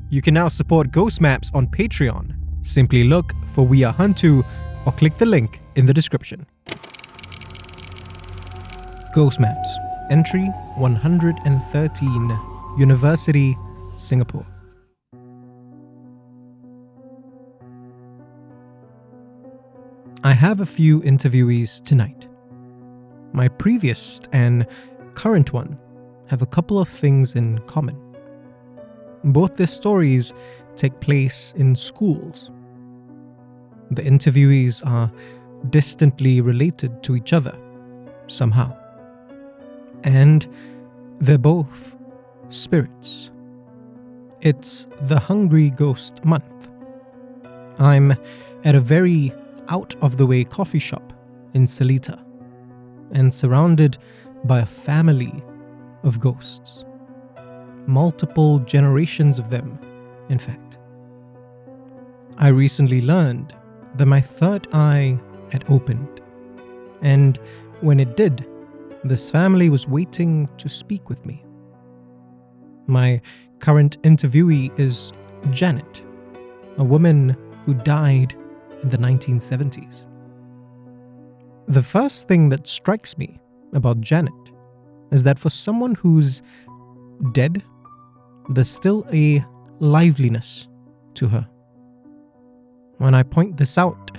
You can now support Ghost Maps on Patreon. Simply look for We Are HANTU or click the link in the description. Ghost Maps, entry 113, University, Singapore. I have a few interviewees tonight. My previous and current one have a couple of things in common. Both their stories take place in schools. The interviewees are distantly related to each other, somehow. And they're both spirits. It's the Hungry Ghost Month. I'm at a very out-of-the-way coffee shop in Seletar and surrounded by a family of ghosts. Multiple generations of them, in fact. I recently learned that my third eye had opened, and when it did, this family was waiting to speak with me. My current interviewee is Janet, a woman who died in the 1970s. The first thing that strikes me about Janet is that for someone who's dead, there's still a liveliness to her. When I point this out,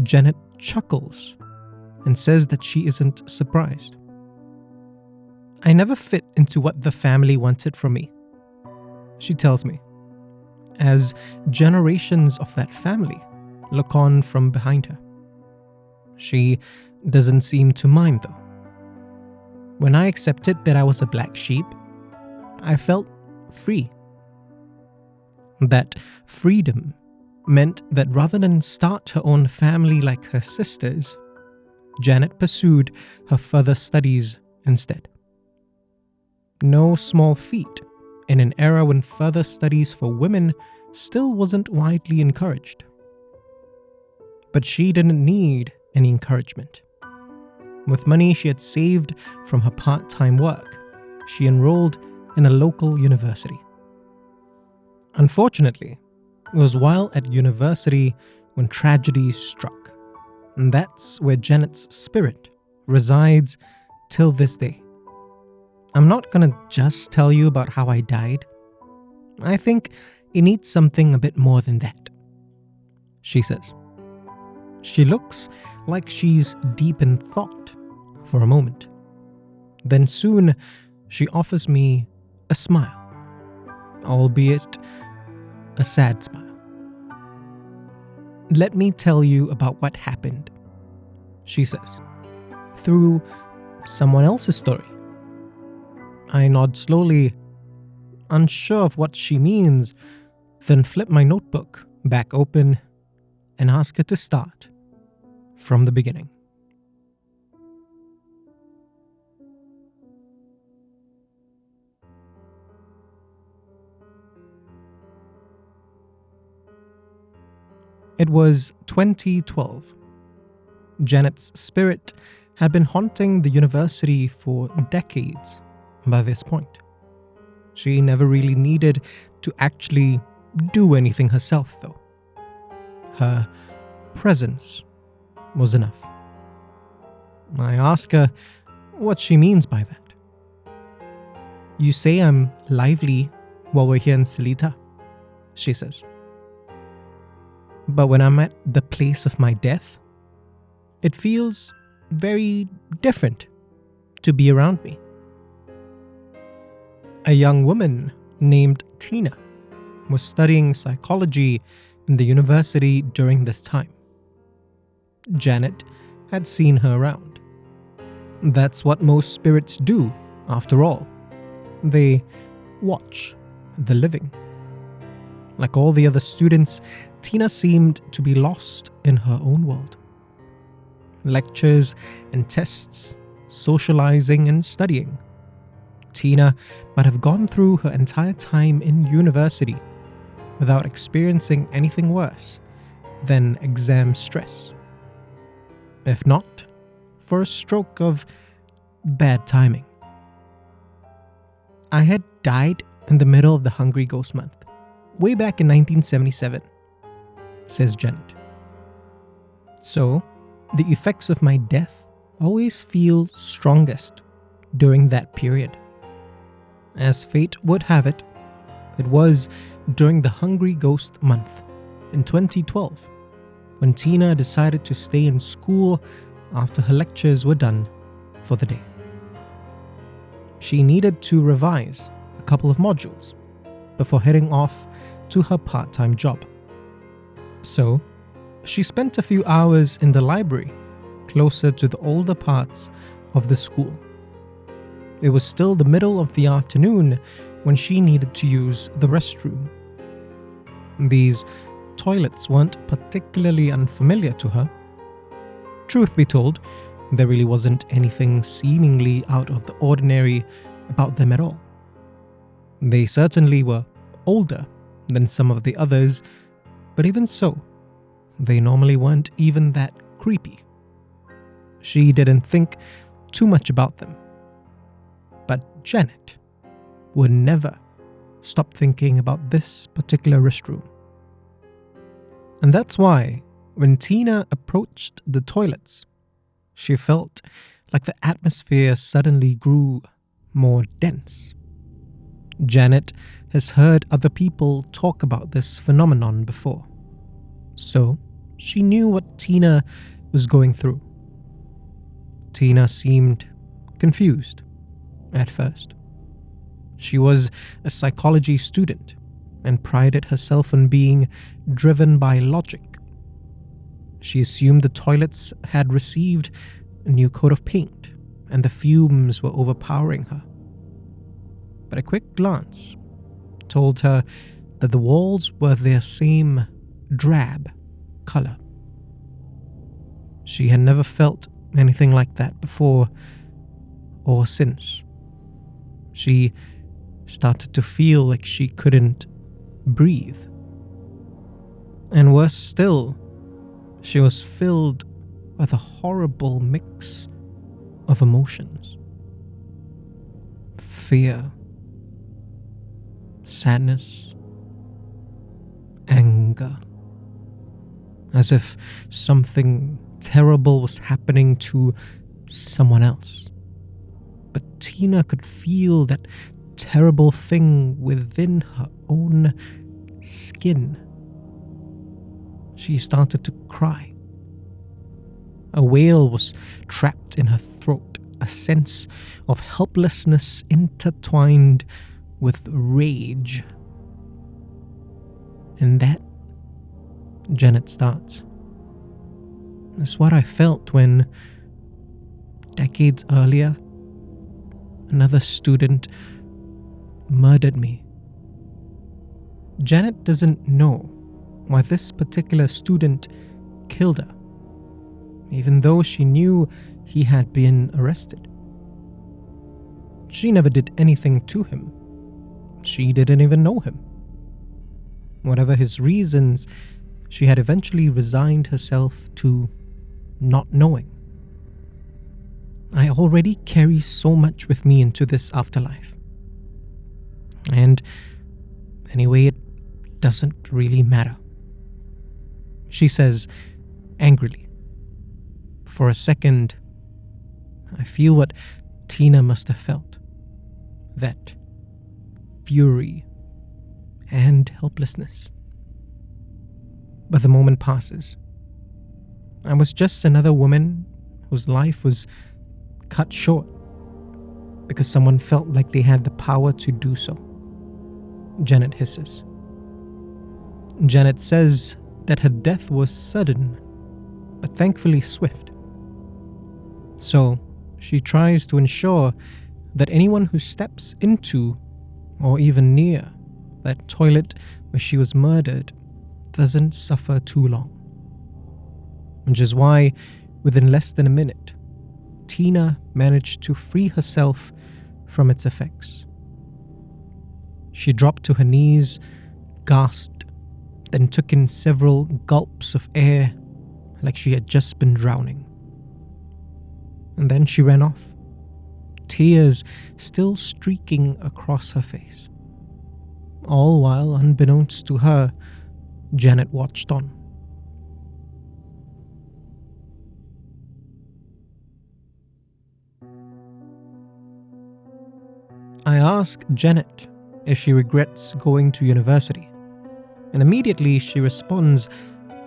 Janet chuckles and says that she isn't surprised. I never fit into what the family wanted from me, she tells me, as generations of that family look on from behind her. She doesn't seem to mind though. When I accepted that I was a black sheep, I felt free. That freedom meant that rather than start her own family like her sisters, Janet pursued her further studies instead. No small feat in an era when further studies for women still wasn't widely encouraged. But she didn't need any encouragement. With money she had saved from her part-time work, she enrolled in a local university. Unfortunately, it was while at university when tragedy struck, and that's where Janet's spirit resides till this day. I'm not gonna just tell you about how I died. I think it needs something a bit more than that, she says. She looks like she's deep in thought for a moment. Then soon, she offers me a smile, albeit a sad smile. Let me tell you about what happened, she says, through someone else's story. I nod slowly, unsure of what she means, then flip my notebook back open and ask her to start from the beginning. It was 2012. Janet's spirit had been haunting the university for decades by this point. She never really needed to actually do anything herself, though. Her presence was enough. I ask her what she means by that. You say I'm lively while we're here in Seletar, she says. But when I'm at the place of my death, it feels very different to be around me. A young woman named Tina was studying psychology in the university during this time. Janet had seen her around. That's what most spirits do, after all. They watch the living. Like all the other students, Tina seemed to be lost in her own world. Lectures and tests, socializing and studying. Tina might have gone through her entire time in university without experiencing anything worse than exam stress. If not, for a stroke of bad timing. I had died in the middle of the Hungry Ghost Month, way back in 1977, says Janet. So, the effects of my death always feel strongest during that period. As fate would have it, it was during the Hungry Ghost Month in 2012 when Tina decided to stay in school after her lectures were done for the day. She needed to revise a couple of modules before heading off to her part-time job. So, she spent a few hours in the library closer to the older parts of the school. It was still the middle of the afternoon when she needed to use the restroom. These toilets weren't particularly unfamiliar to her. Truth be told, there really wasn't anything seemingly out of the ordinary about them at all. They certainly were older than some of the others, but even so, they normally weren't even that creepy. She didn't think too much about them. But Janet would never stop thinking about this particular restroom. And that's why, when Tina approached the toilets, she felt like the atmosphere suddenly grew more dense. Janet has heard other people talk about this phenomenon before, so she knew what Tina was going through. Tina seemed confused at first. She was a psychology student and prided herself on being driven by logic. She assumed the toilets had received a new coat of paint and the fumes were overpowering her. But a quick glance told her that the walls were their same drab color. She had never felt anything like that before or since. She started to feel like she couldn't breathe. And worse still, she was filled with a horrible mix of emotions. Fear, sadness, anger. As if something terrible was happening to someone else. But Tina could feel that terrible thing within her own skin. She started to cry. A wail was trapped in her throat, a sense of helplessness intertwined with rage. And that, Janet starts, is what I felt when, decades earlier, another student murdered me. Janet doesn't know why this particular student killed her, even though she knew he had been arrested. She never did anything to him. She didn't even know him. Whatever his reasons, she had eventually resigned herself to not knowing. I already carry so much with me into this afterlife. And anyway, it doesn't really matter, she says angrily. For a second, I feel what Tina must have felt. That fury and helplessness. But the moment passes. I was just another woman whose life was cut short because someone felt like they had the power to do so. Janet hisses. Janet says that her death was sudden, but thankfully swift. So she tries to ensure that anyone who steps into or even near that toilet where she was murdered doesn't suffer too long. Which is why, within less than a minute, Tina managed to free herself from its effects. She dropped to her knees, gasped, then took in several gulps of air like she had just been drowning. And then she ran off, tears still streaking across her face. all while, unbeknownst to her, Janet watched on. I ask Janet if she regrets going to university, and immediately she responds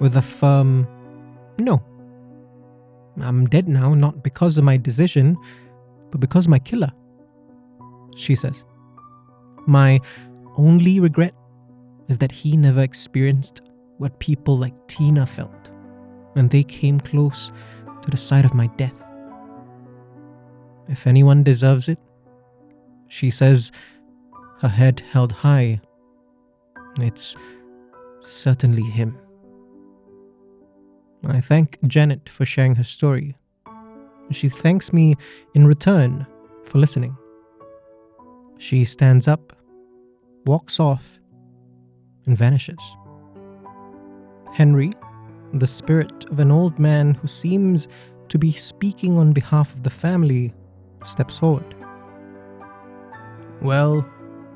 with a firm no. I'm dead now, not because of my decision, but because of my killer, she says. My only regret is that he never experienced what people like Tina felt when they came close to the side of my death. If anyone deserves it, she says, her head held high, it's certainly him. I thank Janet for sharing her story. She thanks me in return for listening. She stands up, walks off, and vanishes. Henry, the spirit of an old man who seems to be speaking on behalf of the family, steps forward. Well,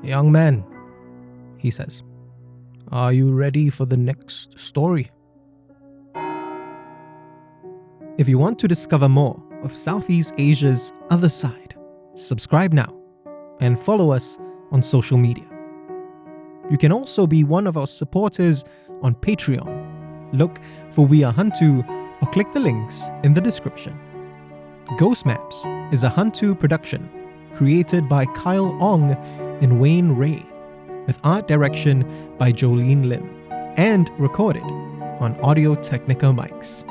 young man, he says, are you ready for the next story? If you want to discover more of Southeast Asia's other side, subscribe now and follow us on social media. You can also be one of our supporters on Patreon. Look for We Are HANTU or click the links in the description. Ghost Maps is a HANTU production created by Kyle Ong and Wayne Ray, with art direction by Jolene Lim, and recorded on Audio Technica mics.